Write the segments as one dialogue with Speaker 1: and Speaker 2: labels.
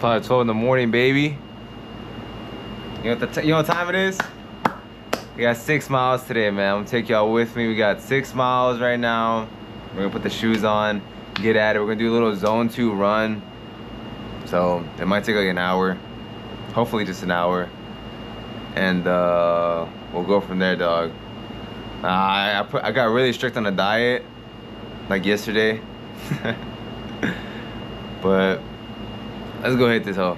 Speaker 1: Probably 12 in the morning, baby. You know what time it is? We got 6 miles today, man. I'm gonna take y'all with me. We got 6 miles right now. We're gonna put the shoes on, get at it. We're gonna do a little zone 2 run. So it might take like an hour. Hopefully just an hour. And we'll go from there, dog. I got really strict on the diet, like yesterday. But let's go hit this hoe.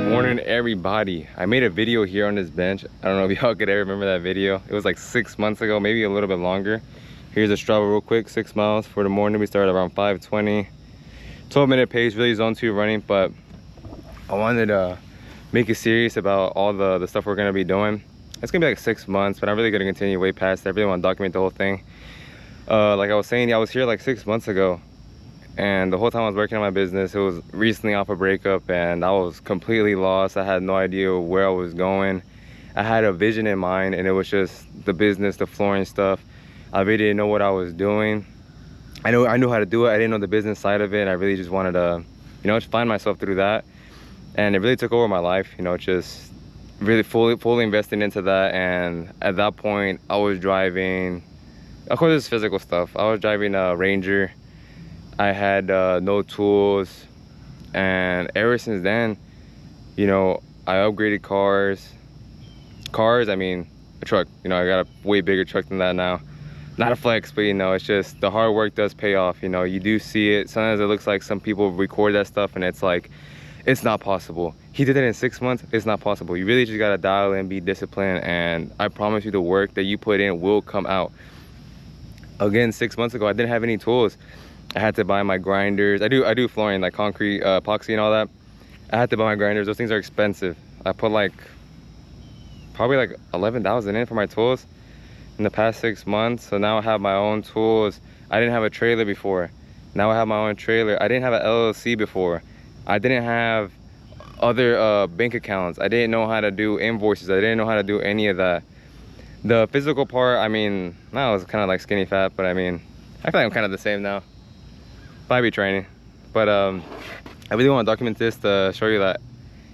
Speaker 1: Morning, everybody. I made a video here on this bench. I don't know if y'all could ever remember that video. It was like 6 months ago, maybe a little bit longer. Here's a Strava real quick. 6 miles for the morning. We started around 5:20. 12-minute pace, really zone 2 running, but I wanted to make it serious about all the stuff we're gonna be doing. It's gonna be like 6 months, but I'm really gonna continue way past that. I really want to document the whole thing. Like I was saying, I was here like 6 months ago, and the whole time I was working on my business, it was recently off a breakup, and I was completely lost. I had no idea where I was going. I had a vision in mind, and it was just the business, the flooring stuff. I really didn't know what I was doing. I knew how to do it. I didn't know the business side of it. I really just wanted to, you know, just find myself through that. And it really took over my life, you know, just really fully investing into that. And at that point, I was driving, of course, it's physical stuff. I was driving a Ranger. I had no tools, and ever since then, you know, I upgraded cars, I mean a truck. You know, I got a way bigger truck than that now. Not a flex, but you know, it's just the hard work does pay off. You know, you do see it. Sometimes it looks like some people record that stuff and it's like, it's not possible. He did it in 6 months. It's not possible. You really just gotta dial in, be disciplined, and I promise you the work that you put in will come out. Again, 6 months ago, I didn't have any tools. I had to buy my grinders. I do flooring, like concrete, epoxy and all that. I had to buy my grinders. Those things are expensive. I put like probably like 11,000 in for my tools in the past 6 months. So now I have my own tools. I didn't have a trailer before. Now I have my own trailer. I didn't have an LLC before. I didn't have other bank accounts. I didn't know how to do invoices. I didn't know how to do any of that. The physical part, I mean, now I was kind of like skinny fat, but I mean, I feel like I'm kind of the same now. Might be training, but I really want to document this to show you that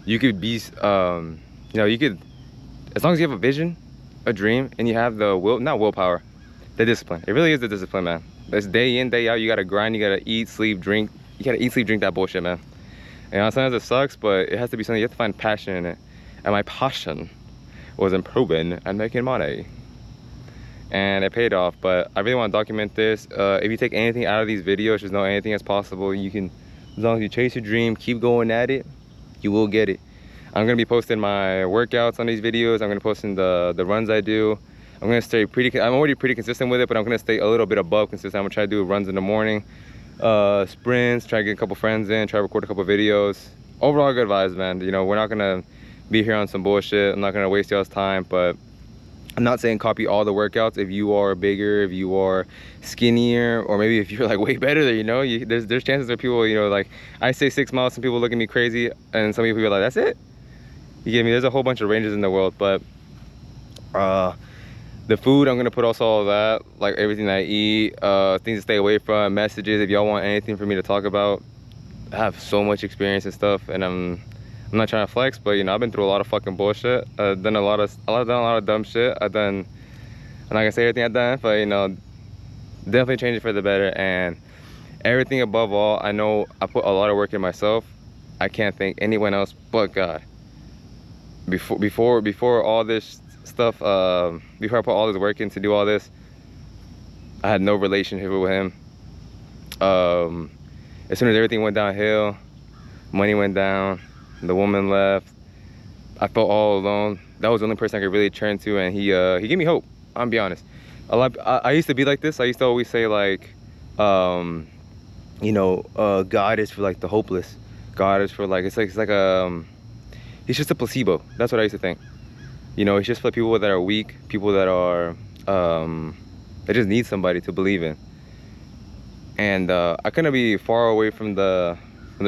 Speaker 1: you could be, you know, you could, as long as you have a vision, a dream, and you have the will, not willpower, the discipline. It really is the discipline, man. It's day in, day out. You gotta grind. You gotta eat, sleep, drink. You gotta eat, sleep, drink that bullshit, man. You know, sometimes it sucks, but it has to be something. You have to find passion in it, and my passion was improving and making money. And it paid off. But I really want to document this. If you take anything out of these videos, just know anything is possible. You can, as long as you chase your dream, keep going at it, you will get it. I'm gonna be posting my workouts on these videos. I'm gonna post in the runs I do. I'm gonna stay I'm already pretty consistent with it, but I'm gonna stay a little bit above consistent. I'm gonna try to do runs in the morning, sprints, try to get a couple friends in, try to record a couple videos. Overall good vibes, man. You know, we're not gonna be here on some bullshit. I'm not gonna waste y'all's time, but I'm not saying copy all the workouts. If you are bigger, if you are skinnier, or maybe if you're like way better than, you know, there's chances that people, you know, like I say 6 miles, some people look at me crazy, and some people are like, that's it? You get me? There's a whole bunch of ranges in the world, but the food, I'm gonna put also all that, like everything I eat, things to stay away from, messages, if y'all want anything for me to talk about. I have so much experience and stuff, and I'm not trying to flex, but you know, I've been through a lot of fucking bullshit. I've done a lot of dumb shit. I'm not gonna say everything I've done, but you know, definitely change it for the better. And everything above all, I know I put a lot of work in myself. I can't thank anyone else but God. Before all this stuff, before I put all this work in to do all this, I had no relationship with him. As soon as everything went downhill, money went down, the woman left, I felt all alone. That was the only person I could really turn to, and he gave me hope. I'm be honest. I used to be like this. I used to always say like, you know, God is for like the hopeless. God is for like, it's like he's just a placebo. That's what I used to think. You know, it's just for people that are weak, people that are they just need somebody to believe in. And I couldn't be far away from the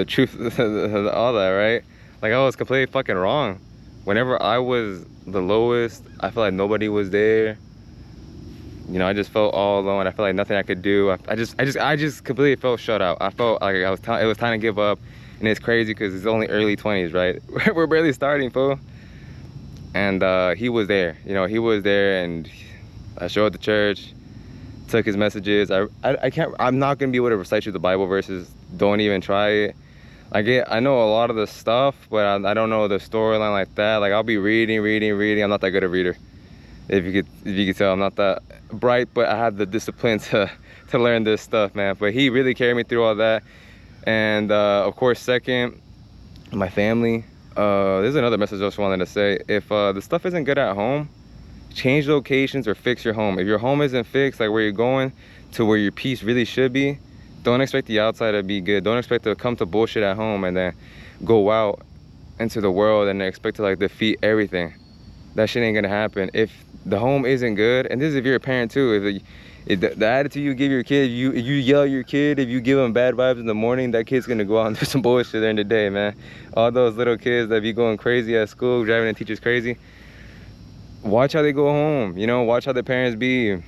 Speaker 1: truth all that, right? Like, I was completely fucking wrong. Whenever I was the lowest, I felt like nobody was there. You know, I just felt all alone. I felt like nothing I could do. I just completely felt shut out. I felt like it was time to give up. And it's crazy because it's only early 20s, right? We're barely starting, fool. And he was there. You know, he was there, and I showed up to church, took his messages. I'm not gonna be able to recite you the Bible verses. Don't even try it. I know a lot of the stuff, but I don't know the storyline like that. Like, I'll be reading. I'm not that good a reader. If you could tell, I'm not that bright, but I have the discipline to learn this stuff, man. But he really carried me through all that. And of course, second, my family. There's another message I just wanted to say. If the stuff isn't good at home, change locations or fix your home. If your home isn't fixed, like where you're going to where your peace really should be, don't expect the outside to be good. Don't expect to come to bullshit at home and then go out into the world and expect to like defeat everything. That shit ain't gonna happen. If the home isn't good, and this is if you're a parent too, if the attitude you give your kid, if you yell at your kid, if you give them bad vibes in the morning, that kid's gonna go out and do some bullshit during the day, man. All those little kids that be going crazy at school, driving the teachers crazy, watch how they go home, you know, watch how their parents be.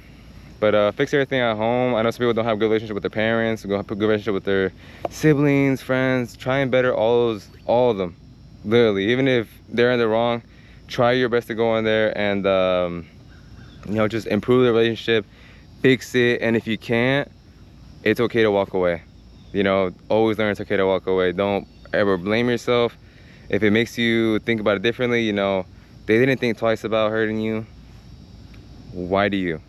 Speaker 1: But fix everything at home. I know some people don't have a good relationship with their parents, go have a good relationship with their siblings, friends. Try and better all of them, literally. Even if they're in the wrong, try your best to go in there and you know, just improve the relationship, fix it. And if you can't, it's okay to walk away. You know, always learn it's okay to walk away. Don't ever blame yourself. If it makes you think about it differently, you know, they didn't think twice about hurting you, why do you?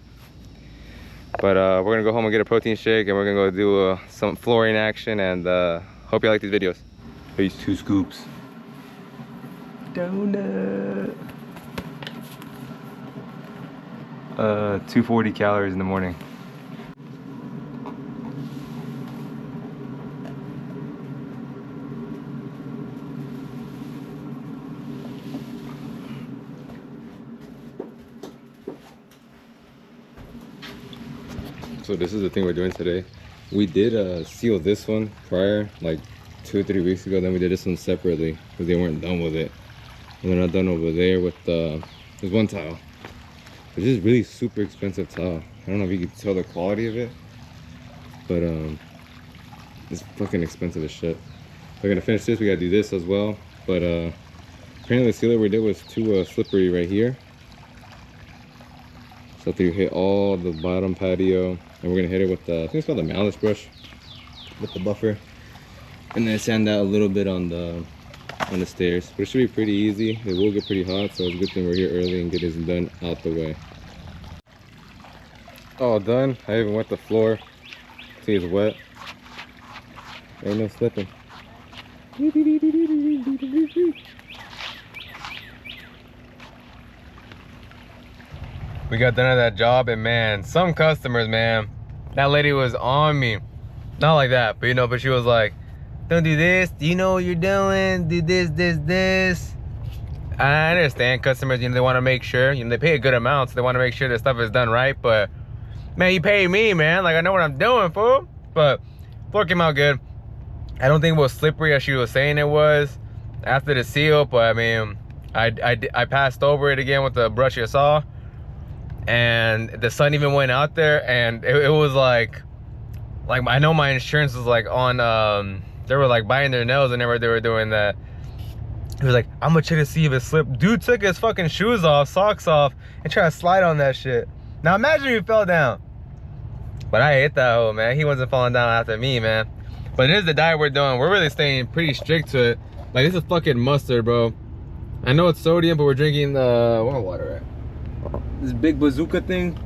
Speaker 1: But we're gonna go home and get a protein shake, and we're gonna go do some flooring action, and hope you like these videos. Peace. 2 scoops. Donut. 240 calories in the morning. So this is the thing we're doing today. We did seal this one prior, like 2 or 3 weeks ago. Then we did this one separately because they weren't done with it. And they're not done over there with there's one tile. It's just really super expensive tile. I don't know if you can tell the quality of it, but it's fucking expensive as shit. We're gonna finish this. We gotta do this as well. But apparently the sealer we did was too slippery right here. So after you hit all the bottom patio, and we're gonna hit it with the, I think it's called the malice brush, with the buffer, and then sand that a little bit on the stairs. But it should be pretty easy. It will get pretty hot, so it's a good thing we're here early and get this done out the way. All done. I even wet the floor. See, it's wet. Ain't no slipping. We got done at that job, and man, some customers, man, that lady was on me. Not like that, but you know, but she was like, don't do this, do you know what you're doing? Do this. I understand customers, you know, they want to make sure, you know, they pay a good amount, so they want to make sure their stuff is done right. But man, you pay me, man, like I know what I'm doing, fool. But floor came out good. I don't think it was slippery as she was saying it was after the seal, but I mean, I passed over it again with the brush you saw. And the sun even went out there, and it was like I know my insurance was like on, they were like biting their nails whenever they were doing that. He was like, I'm gonna check to see if it slipped. Dude took his fucking shoes off, socks off, and tried to slide on that shit. Now imagine if he fell down. But I hate that hoe, man. He wasn't falling down after me, man. But it is the diet we're doing. We're really staying pretty strict to it. Like, this is fucking mustard, bro. I know it's sodium, but we're drinking the, what water at? This big bazooka thing,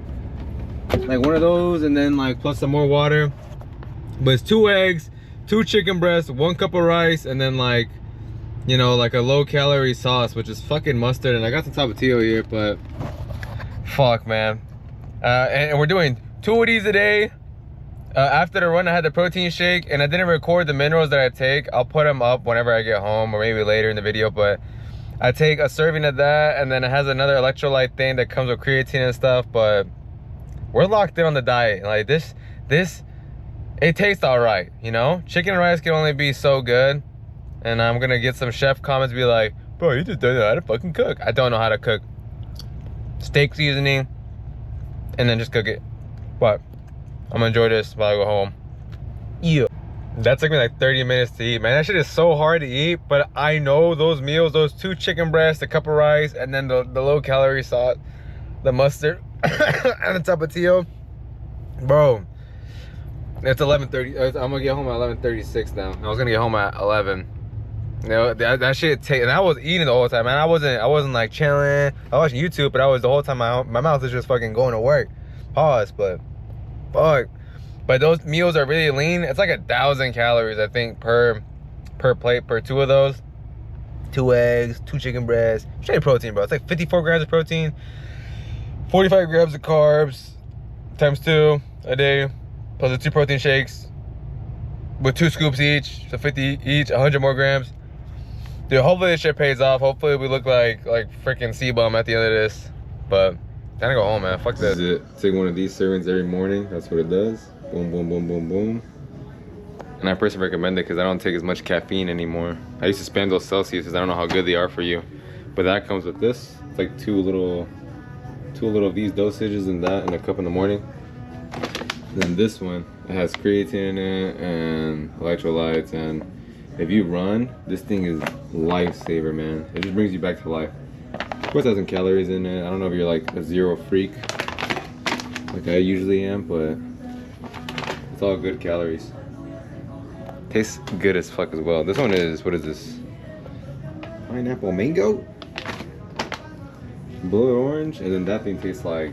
Speaker 1: like one of those, and then like plus some more water. But it's 2 eggs, 2 chicken breasts, 1 cup of rice, and then like, you know, like a low calorie sauce, which is fucking mustard. And I got some tapatio here, but fuck, man. And we're doing 2 of these a day. After the run, I had the protein shake, and I didn't record the minerals that I take. I'll put them up whenever I get home, or maybe later in the video. But I take a serving of that, and then it has another electrolyte thing that comes with creatine and stuff. But we're locked in on the diet. Like this, it tastes all right, you know. Chicken and rice can only be so good, and I'm gonna get some chef comments, be like, bro, you just don't know how to fucking cook. I don't know how to cook. Steak seasoning, and then just cook it. But I'm gonna enjoy this while I go home. Yeah. That took me like 30 minutes to eat, man. That shit is so hard to eat, but I know those meals, those 2 chicken breasts, a cup of rice, and then the low calorie sauce, the mustard, and the tapatio. Bro, it's 11:30. I'm gonna get home at 11:36 now. I was gonna get home at 11. You know, that shit and I was eating the whole time, man. I wasn't like chilling. I was watching YouTube, but I was the whole time my mouth is just fucking going to work. Pause, but fuck. But those meals are really lean. It's like 1,000 calories, I think, per plate, per 2 of those. 2 eggs, 2 chicken breasts. Straight protein, bro. It's like 54 grams of protein, 45 grams of carbs, times 2 a day, plus the 2 protein shakes with 2 scoops each, so 50 each, 100 more grams. Dude, hopefully this shit pays off. Hopefully we look like freaking C-bum at the end of this. But time to go home, man. Fuck this. This is it. Take one of these servings every morning. That's what it does. Boom, boom, boom, boom, boom. And I personally recommend it because I don't take as much caffeine anymore. I used to spam those Celsius because I don't know how good they are for you. But that comes with this. It's like two little of these dosages and that in a cup in the morning. Then this one, it has creatine in it and electrolytes, and if you run, this thing is lifesaver, man. It just brings you back to life. Of course it has some calories in it. I don't know if you're like a zero freak like I usually am, but it's all good calories. Tastes good as fuck as well. This one is, what is this? Pineapple mango? Blood orange, and then that thing tastes like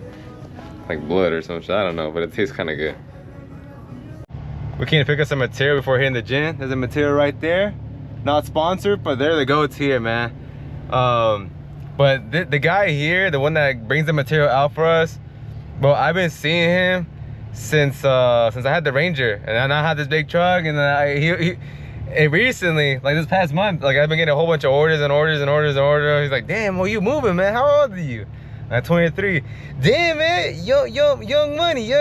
Speaker 1: blood or some shit. I don't know, but it tastes kind of good. We came to pick up some material before hitting the gym. There's a material right there. Not sponsored, but they're the goats here, man. But the guy here, the one that brings the material out for us, bro, I've been seeing him since I had the Ranger, and then I had this big truck, and then and recently, like this past month, like I've been getting a whole bunch of orders and orders and orders and orders. He's like, damn, well, you moving, man? How old are you? I'm 23. Damn, man, young money.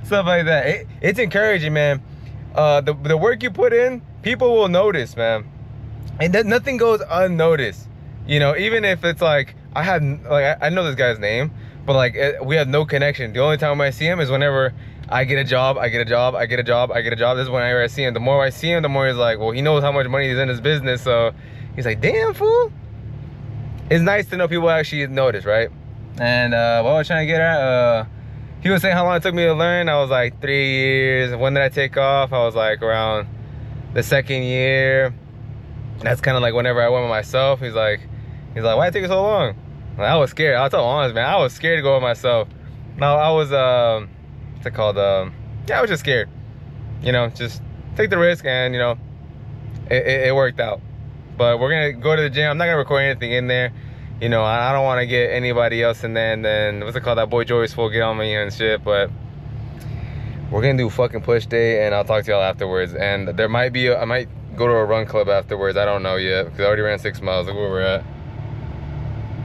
Speaker 1: Stuff like that. It's encouraging, man. The work you put in, people will notice, man. And nothing goes unnoticed. You know, even if it's like I know this guy's name, but like we have no connection. The only time I see him is whenever I get a job. This is whenever I see him. The more I see him, the more he's like, well, he knows how much money is in his business, so he's like, damn, fool. It's nice to know people actually notice, right? And what was I trying to get at? He was saying how long it took me to learn. I was like 3 years. When did I take off? I was like around the 2nd year. That's kind of like whenever I went with myself. He's like, why did it take you so long? Like, I was scared. I'll tell you honest, man. I was scared to go with myself. No, I was what's it called? Yeah, I was just scared. You know, just take the risk, and you know, it worked out. But we're gonna go to the gym. I'm not gonna record anything in there. You know, I don't want to get anybody else in there, and then what's it called? That boy Joey's full get on me and shit. But we're gonna do fucking push day, and I'll talk to y'all afterwards. And there might be, I might go to a run club afterwards. I don't know yet because I already ran 6 miles. Look where we're at.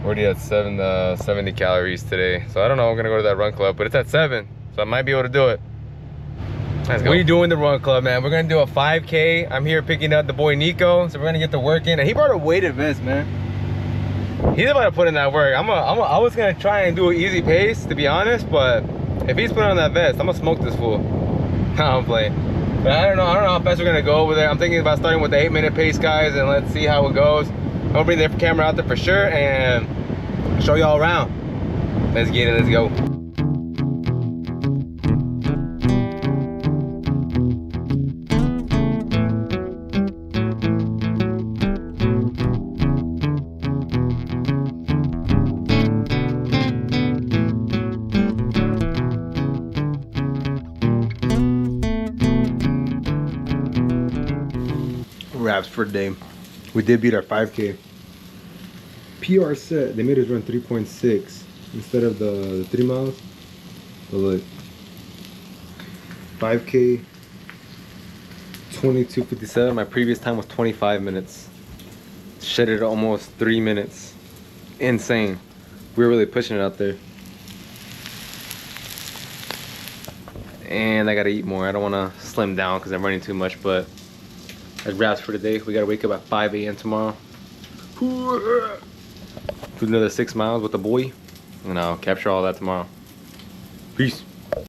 Speaker 1: We're already at 70 calories today. So I don't know. I'm gonna go to that run club, but it's at 7, so I might be able to do it. Let's go. What are you doing the run club, man? We're gonna do a 5K. I'm here picking up the boy Nico, so we're gonna get the work in. And he brought a weighted vest, man. He's about to put in that work. I was gonna try and do an easy pace, to be honest, but if he's putting on that vest, I'm gonna smoke this fool. Nah, I'm playing. But I don't know how fast we're gonna go over there. I'm thinking about starting with the 8-minute pace, guys, and let's see how it goes. I'm gonna bring the camera out there for sure and show y'all around. Let's get it, let's go. Wraps for the day. We did beat our 5K. PR set, they made us run 3.6 instead of the 3 miles. But look, 5K, 22:57. My previous time was 25 minutes. Shedded almost 3 minutes. Insane. We're really pushing it out there. And I gotta eat more. I don't wanna slim down because I'm running too much, but that's wraps for today. We gotta wake up at 5 a.m. tomorrow. Do another 6 miles with the boy. And I'll capture all that tomorrow. Peace.